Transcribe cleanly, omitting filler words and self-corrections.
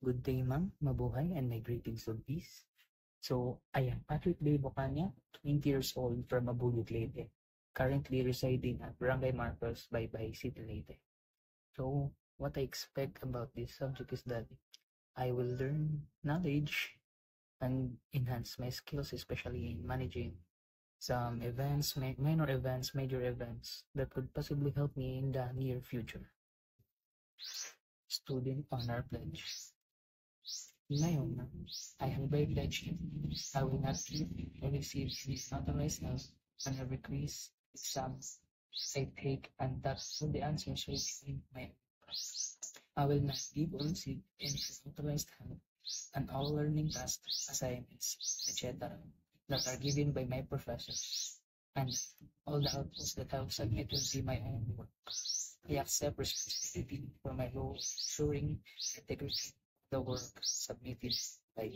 Good day, ma'am. Mabuhay, and my greetings of peace. So, I am Patrick Day Bocania, 20 years old from Mabulog, Leyte, currently residing at Barangay Marcos, Baybay City, Leyte. So, what I expect about this subject is that I will learn knowledge and enhance my skills, especially in managing some events, minor events, major events that could possibly help me in the near future. Student Honor Pledge. Ngayon, I am very pledged. I will not give or receive any unauthorized help on every quiz, exam I take, and that all the answers will be in my. I will not give or receive any unauthorized help on all learning tasks, assignments, etc. that are given by my professors, and all the outputs that I will submit will be my own work. I accept responsibility for my role, ensuring the integrity of the work submitted by